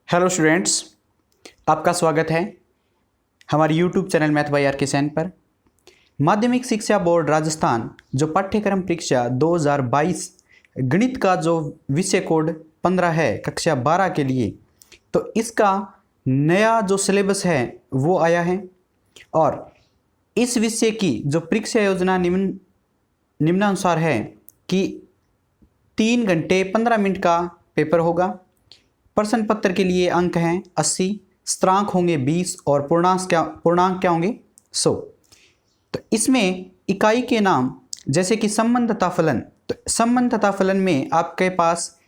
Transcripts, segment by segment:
Hello students, आपका स्वागत है हमारे YouTube channel math by R K Sain पर। माध्यमिक शिक्षा बोर्ड राजस्थान जो पाठ्यक्रम परीक्षा 2022 गणित का जो विषय कोड 15 है कक्षा 12 के लिए, तो इसका नया जो सिलेबस है वो आया है और इस विषय की जो परीक्षा योजना निम्नानुसार है कि 3 घंटे 15 मिनट का पेपर होगा। प्रश्न पत्र के लिए अंक हैं 80, स्थिरांक होंगे 20 और पूर्णांक क्या होंगे 100। तो इसमें इकाई के नाम जैसे कि संबंध तथा फलन, तो संबंध तथा फलन में आपके पास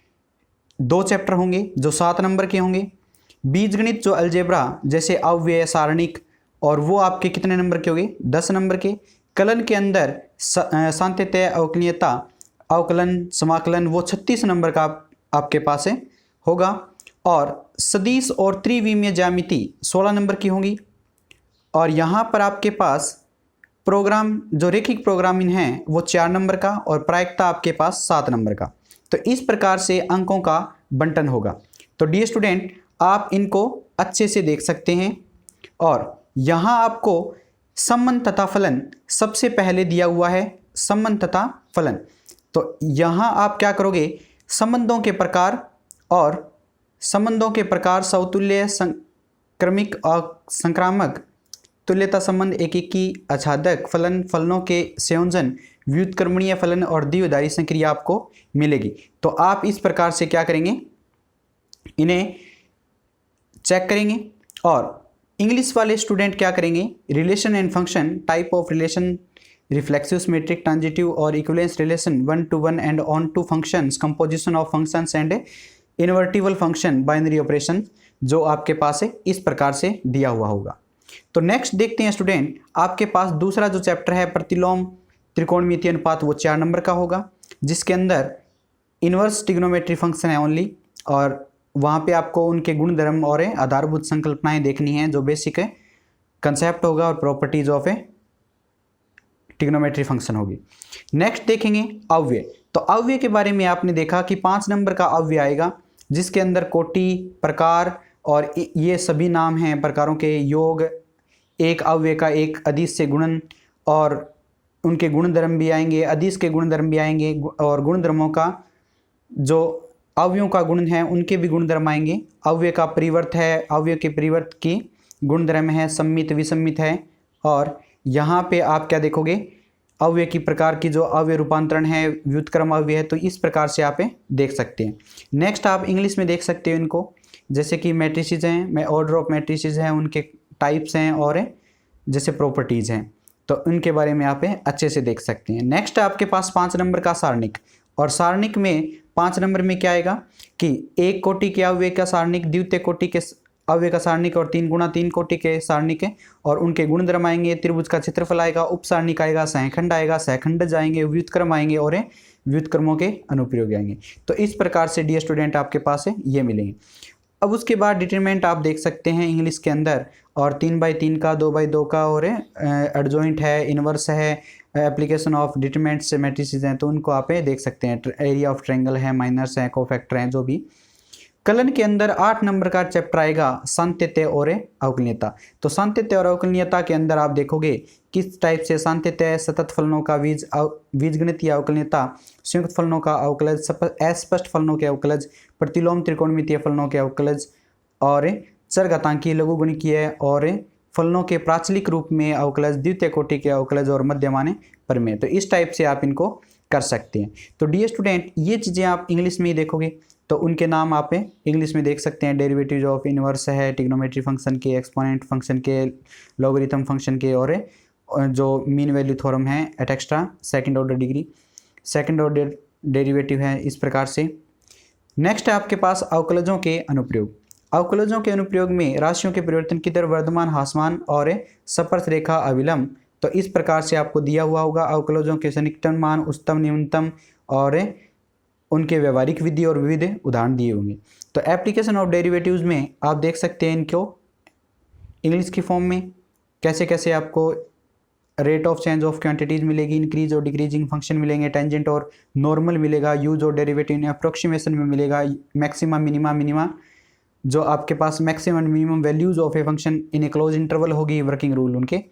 2 चैप्टर होंगे जो 7 नंबर के होंगे। बीजगणित जो अलजेब्रा जैसे अव्यय सारणिक, और वो आपके कितने नंबर के होंगे 10 नंबर के। कलन के अंदर सांत्यत्य अवकलनीयता अवकलन समाकलन वो 36 नंबर का आपके पास है होगा। और सदिश और त्रिविमीय ज्यामिति 16 नंबर की होंगी। और यहाँ पर आपके पास प्रोग्राम जो रैखिक प्रोग्रामिंग है वो 4 नंबर का और प्रायिकता आपके पास 7 नंबर का। तो इस प्रकार से अंकों का बंटन होगा। तो डियर स्टूडेंट, आप इनको अच्छे से देख सकते हैं। और यहाँ आपको संबंध तथा फलन सबसे पहले दिया हुआ है, संबंध तथा फलन। तो यहाँ आप क्या करोगे, संबंधों के प्रकार और संबंधों के प्रकार समतुल्य क्रमिक और संक्रामक तुल्यता संबंध एकीकी आच्छादक फलन, फलनों के संयोजन, व्युत्क्रमणीय फलन और द्विआधारी संक्रिया आपको मिलेगी। तो आप इस प्रकार से क्या करेंगे, इन्हें चेक करेंगे। और इंग्लिश वाले स्टूडेंट क्या करेंगे, relation and function, type of relation, reflexive symmetric transitive और equivalence relation, 1 to 1 and onto functions, composition of functions and invertible function, binary operation जो आपके पास है इस प्रकार से दिया हुआ होगा। तो नेक्स्ट देखते हैं स्टूडेंट, आपके पास दूसरा जो चैप्टर है प्रतिलोम त्रिकोणमितीय अनुपात, वो 4 नंबर का होगा जिसके अंदर इन्वर्स ट्रिग्नोमेट्री फंक्शन है ओनली। और वहाँ पे आपको उनके गुणधर्म और आधारभूत संकल्पनाएं देखनी है जो बेसिक है कंसेप्ट होगा और properties of A trigonometry function होगी। नेक्स्ट देखेंगे अव्यय। तो अव्यय के बारे में आपने देखा कि 5 नंबर का अव्यय आएगा जिसके अंदर कोटि, प्रकार और ये सभी नाम हैं प्रकारों के, योग, एक अव्यय का एक अदिश से गुणन और उनके गुणधर्म भी आएंगे, अदिश के गुणधर्म भी आएंगे और गुणधर्मों का जो अवयवों का गुण है उनके भी गुणधर्म आएंगे। अव्यय का परिवर्त है, अव्यय के परिवर्त की गुणधर्म है, सम्मित विसम्मित है। और यहाँ पे आप क्या देखोगे, अव्यय की प्रकार की जो अव्यय रूपांतरण है, व्युत्क्रम अव्यय है, तो इस प्रकार से आप देख सकते हैं। नेक्स्ट आप इंग्लिश में देख सकते हो इनको, जैसे कि मैट्रिसेस हैं, ऑर्डर ऑफ मैट्रिसेस हैं, उनके टाइप्स हैं और जैसे प्रॉपर्टीज़ हैं, तो उनके बारे में आप अच्छे से देख सकते हैं। नेक्स्ट आपके पास 5 नंबर का सारणिक, और सारणिक में 5 नंबर में क्या आएगा कि एक कोटि के अव्यय का सारणिक, द्वितीय कोटि के अव्यय का सारणिक और 3 गुणा 3 कोटि के सारणिक है और उनके गुणधर्म आएंगे। त्रिभुज का क्षेत्रफल आएगा, उपसारणिक आएगा, सहखंड आएगा, सहखंड आएंगे, व्युत्क्रम आएंगे और व्युत्क्रमों के अनुप्रयोग आएंगे। तो इस प्रकार से डियर स्टूडेंट आपके पास है ये मिलेंगे। अब उसके बाद डिटरमिनेंट आप देख सकते हैं इंग्लिश के अंदर, और 3/3 का, 2/2 का और एडजॉइंट है, इनवर्स है, एप्लीकेशन ऑफ डिटरमिनेंट से मैट्रिसेस हैं, तो उनको आप देख सकते हैं। एरिया ऑफ ट्रायंगल है, माइनर्स हैं, कोफैक्टर हैं जो भी। कलन के अंदर 8 नंबर का चैप्टर आएगा सांत्यत्य और अवकलनीयता। तो सांत्यत्य और अवकलनीयता के अंदर आप देखोगे किस टाइप से सांत्यत्य सतत फलनों का बीजगणित या अवकलनीयता, संयुक्त फलनों का अवकलज, अस्पष्ट फलनों के अवकलज, प्रतिलोम त्रिकोणमितीय फलनों के अवकलज और चरघातांकीय लघुगणकीय और फलनों के प्राचलिक रूप में अवकलज, द्वितीय कोटि के अवकलज और मध्यमाने प्रमेय। तो इस टाइप से आप इनको कर सकते हैं। तो डियर स्टूडेंट, ये चीज़ें आप इंग्लिश में ही देखोगे तो उनके नाम आप इंग्लिश में देख सकते हैं। डेरिवेटिव ऑफ इनवर्स है, ट्रिग्नोमेट्री फंक्शन के, एक्सपोनेंट फंक्शन के, लॉगरिथम फंक्शन के और जो मीन वैल्यू थ्योरम है at extra second order derivative है, इस प्रकार से। नेक्स्ट है आपके पास अवकलजों के अनुप्रयोग। अवकलजों के अनुप्रयोग में राशियों के परिवर्तन की दर, वर्धमान, ह्रासमान और स्पर्श रेखा अविलंब, तो इस प्रकार से आपको दिया हुआ होगा। अवकलजों के सन्निकटन मान, उच्चतम, न्यूनतम और उनके व्यवहारिक विधि और विविध उदाहरण दिए होंगे। तो एप्लीकेशन ऑफ डेरिवेटिव्स में आप देख सकते हैं इनको इंग्लिश की फॉर्म में कैसे कैसे आपको rate of change of quantities मिलेगी, इंक्रीज और डिक्रीजिंग फंक्शन मिलेंगे, टेंजेंट और नॉर्मल मिलेगा, यूज और डेरिवेटिव इन अप्रोक्सीमेशन में मिलेगा, मैक्सिमा, मिनिमा जो आपके पास maximum and minimum values of a function in a close interval होगी, वर्किंग रूल उनके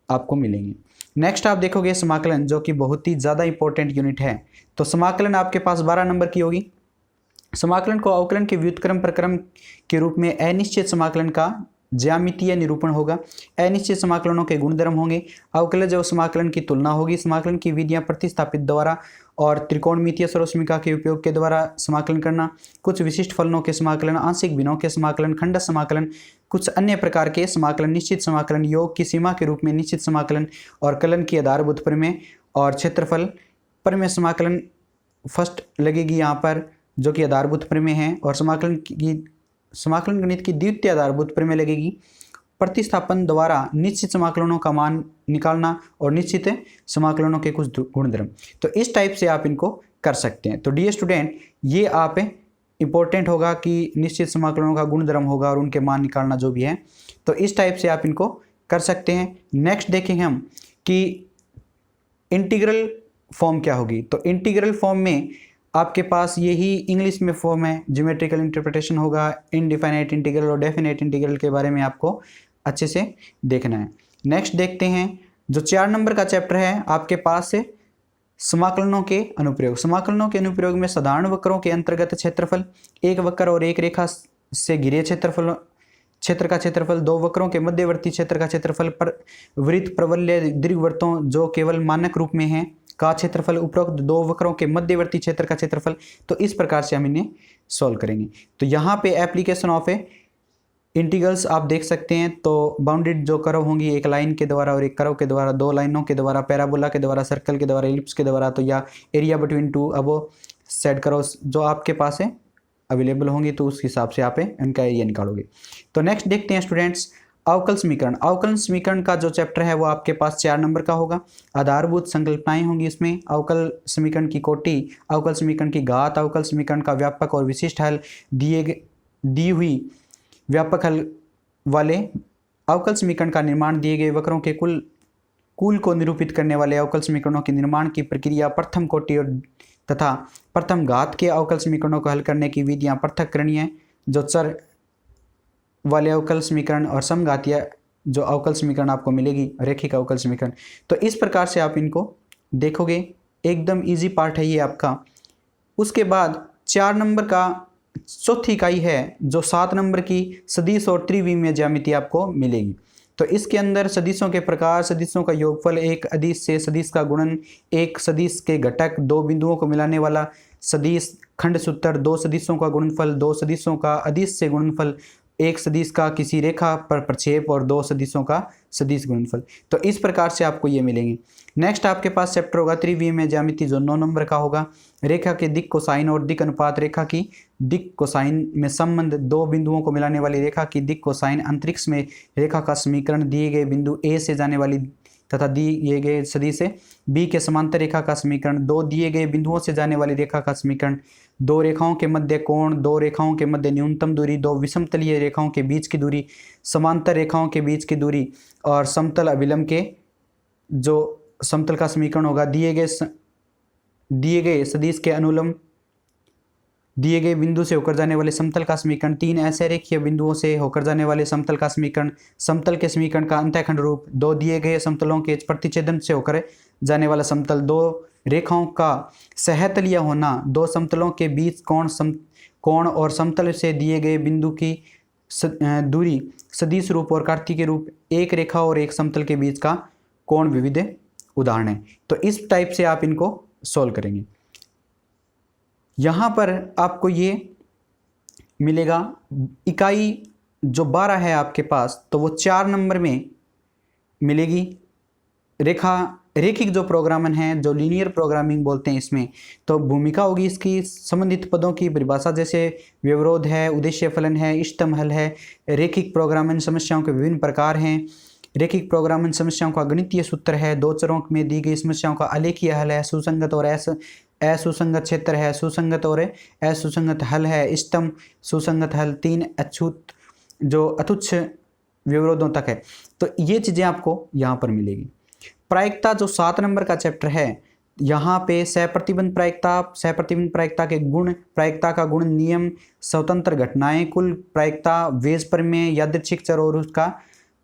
आपको मिलेंगे। नेक्स्ट आप देखोगे समाकलन, जो कि बहुत ही ज़्यादा इंपॉर्टेंट यूनिट है। तो समाकलन आपके पास 12 नंबर की होगी। समाकलन को अवकलन के व्युत्क्रम प्रक्रम के रूप में अनिश्चित समाकलन का ज्यामितीय निरूपण होगा। अनिश्चित समाकलनों के गुणधर्म होंगे। अवकलज और समाकलन की तुलना होगी। समाकलन की विधियां प्रतिस्थापित द्वारा और त्रिकोणमितीय सर्वसमीका के उपयोग के द्वारा समाकलन करना। कुछ विशिष्ट फलनों के समाकलन, आंशिक भिन्नों के समाकलन, खंड समाकलन, कुछ अन्य प्रकार के समाकलन, निश्चित समाकलन, योग की सीमा के रूप में निश्चित समाकलन और कलन की आधारभूत प्रमेय और क्षेत्रफल प्रमेय समाकलन फर्स्ट लगेगी यहाँ पर, जो कि आधारभूत प्रमेय है। और समाकलन गणित की द्वितीय आधारभूत प्रमेय लगेगी। प्रतिस्थापन द्वारा निश्चित समाकलनों का मान निकालना और निश्चित समाकलनों के कुछ गुणधर्म। तो इस टाइप से आप इनको कर सकते हैं। तो डियर स्टूडेंट, ये आप इंपॉर्टेंट होगा कि निश्चित समाकलनों का गुणधर्म होगा और उनके मान निकालना जो भी है, तो इस टाइप से आप इनको कर सकते हैं। नेक्स्ट देखेंगे हम कि इंटीग्रल फॉर्म क्या होगी। तो इंटीग्रल फॉर्म में आपके पास यही इंग्लिश में फॉर्म है, ज्योमेट्रिकल इंटरप्रिटेशन होगा। इनडिफाइनाइट इंटीग्रल और डेफिनेट इंटीग्रल के बारे में आपको अच्छे से देखना है। नेक्स्ट देखते हैं, जो 4 नंबर का चैप्टर है आपके पास से समाकलनों के अनुप्रयोग। समाकलनों के अनुप्रयोग में साधारण वक्रों के अंतर्गत क्षेत्रफल, एक वक्र और एक रेखा से घिरे क्षेत्र का क्षेत्रफल, दो वक्रों के मध्यवर्ती क्षेत्र का क्षेत्रफल, पर वृत्त, प्रवलय, दीर्घवृत्तों जो केवल मानक रूप में हैं का क्षेत्रफल, उपरोक्त दो वक्रों के मध्यवर्ती क्षेत्र का क्षेत्रफल। तो इस प्रकार से हम इन्हें सॉल्व करेंगे। तो यहाँ पे एप्लीकेशन ऑफ इंटीग्रल्स आप देख सकते हैं। तो बाउंडेड जो कर्व होंगी एक लाइन के द्वारा और एक कर्व के द्वारा, दो लाइनों के द्वारा, पैराबोला के द्वारा, सर्कल के द्वारा, एलिप्स के द्वारा, तो या एरिया बिटवीन टू अबो सेट कर्व्स जो आपके पास है अवेलेबल होंगी, तो उस हिसाब से आप इनका एरिया निकालोगे। तो नेक्स्ट देखते हैं स्टूडेंट्स, अवकल समीकरण। अवकल समीकरण का जो चैप्टर है वो आपके पास 4 नंबर का होगा। आधारभूत संकल्पनाएं होंगी इसमें। अवकल समीकरण की कोटि, अवकल समीकरण की घात, अवकल समीकरण का व्यापक और विशिष्ट हल, दी हुई व्यापक हल वाले अवकल समीकरण का निर्माण, दिए गए वक्रों के कुल को निरूपित करने वाले अवकल समीकरणों के निर्माण की प्रक्रिया, प्रथम कोटि और तथा प्रथम घात के अवकल समीकरणों को हल करने की विधियां, पृथक्करणीय जो चर वाले अवकल समीकरण और समघातीय जो अवकल समीकरण आपको मिलेगी, रेखिक अवकल समीकरण। तो इस प्रकार से आप इनको देखोगे, एकदम इजी पार्ट है ये आपका। उसके बाद 4 नंबर का चौथी इकाई है जो 7 नंबर की सदिश और त्रिविमीय ज्यामिति आपको मिलेगी। तो इसके अंदर सदिशों के प्रकार, सदिशों का योगफल, एक अदिश से सदिश का गुणन, एक सदिश के घटक, दो बिंदुओं को मिलाने वाला सदिश, खंड सूत्र, दो सदिशों का गुणनफल, दो सदिशों का अदिश से गुणनफल, एक सदिश का किसी रेखा पर प्रक्षेप और दो सदिशों का सदिश गुणनफल। तो इस प्रकार से आपको ये मिलेंगे। नेक्स्ट आपके पास चैप्टर होगा त्रिविमीय ज्यामिति जो 9 नंबर का होगा। रेखा के दिक् कोसाइन और दिक् अनुपात, रेखा की दिक् कोसाइन में संबंध, दो बिंदुओं को मिलाने वाली रेखा की दिक् कोसाइन, अंतरिक्ष में रेखा का समीकरण, दिए गए बिंदु ए से जाने वाली तथा दिए गए सदिश से बी के समांतर रेखा का समीकरण, दो दिए गए बिंदुओं से जाने वाली रेखा का समीकरण, दो रेखाओं के मध्य कोण, दो रेखाओं के मध्य न्यूनतम दूरी, दो विषमतलीय रेखाओं के बीच की दूरी, समांतर रेखाओं के बीच की दूरी और समतल अभिलंब के जो समतल का समीकरण होगा, दिए गए सदिश के अनुलंब, दिए गए बिंदु से होकर जाने वाले समतल का समीकरण, तीन ऐसे रेखीय बिंदुओं से होकर जाने वाले समतल का समीकरण, समतल के समीकरण का अंतःखंड रूप, दो दिए गए समतलों के प्रतिच्छेदन से होकर जाने वाला समतल, दो रेखाओं का सहतलीय होना, दो समतलों के बीच कोण और समतल से दिए गए बिंदु की दूरी, सदिश रूप और कार्तीय रूप, एक रेखा और एक समतल के बीच का कोण विविध उदाहरण है। तो इस टाइप से आप इनको सॉल्व करेंगे। यहाँ पर आपको ये मिलेगा इकाई जो 12 है आपके पास, तो वो 4 नंबर में मिलेगी। रेखिक जो प्रोग्रामन है, जो लीनियर प्रोग्रामिंग बोलते हैं इसमें, तो भूमिका होगी इसकी संबंधित पदों की परिभाषा, जैसे व्यवरोध है, उद्देश्य फलन है, इष्टतम हल है। रेखिक प्रोग्रामन समस्याओं के विभिन्न प्रकार हैं। रेखिक प्रोग्रामन समस्याओं का गणितीय सूत्र है, दो चरों में दी गई समस्याओं का आलेखीय हल है, सुसंगत और असुसंगत क्षेत्र है, सुसंगत और असुसंगत हल है, इष्टतम सुसंगत हल, तीन अतुच्छ व्यवरोधों तक है। तो ये चीज़ें आपको यहाँ पर मिलेगी। प्रायिकता जो 7 नंबर का चैप्टर है, यहाँ पे सहप्रतिबंध प्रायिकता के गुण, प्रायिकता का गुण, नियम, स्वतंत्र घटनाएं, कुल प्रायिकता, वेज प्रमेय, यादृच्छिक चर और उसका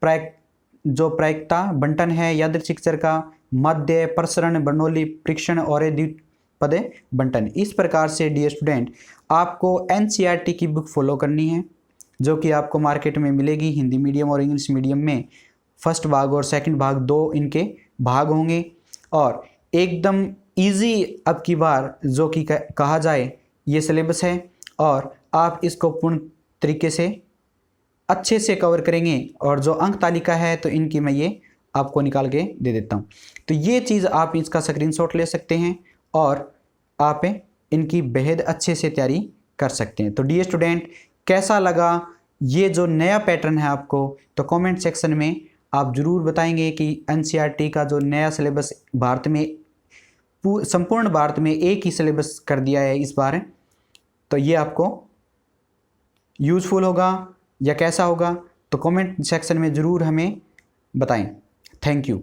प्रायिकता बंटन है, यादृच्छिक चर का मध्य, प्रसरण, बर्नौली परीक्षण और द्विपद बंटन। इस प्रकार से डियर स्टूडेंट आपको एनसीईआरटी की बुक फॉलो करनी है, जो कि आपको मार्केट में मिलेगी। हिंदी मीडियम और इंग्लिश मीडियम में फर्स्ट भाग और सेकंड भाग, दो इनके भाग होंगे, और एकदम इजी अब की बार जो कि कहा जाए ये सिलेबस है, और आप इसको पूर्ण तरीके से अच्छे से कवर करेंगे। और जो अंक तालिका है तो इनकी मैं ये आपको निकाल के दे देता हूँ, तो ये चीज़ आप इसका स्क्रीनशॉट ले सकते हैं और आप इनकी बेहद अच्छे से तैयारी कर सकते हैं। तो डियर स्टूडेंट कैसा लगा ये जो नया पैटर्न है आपको, तो कमेंट सेक्शन में आप ज़रूर बताएंगे कि एनसीईआरटी का जो नया सिलेबस भारत में, संपूर्ण भारत में एक ही सिलेबस कर दिया है इस बार, तो ये आपको यूज़फुल होगा या कैसा होगा, तो कमेंट सेक्शन में ज़रूर हमें बताएं। Thank you.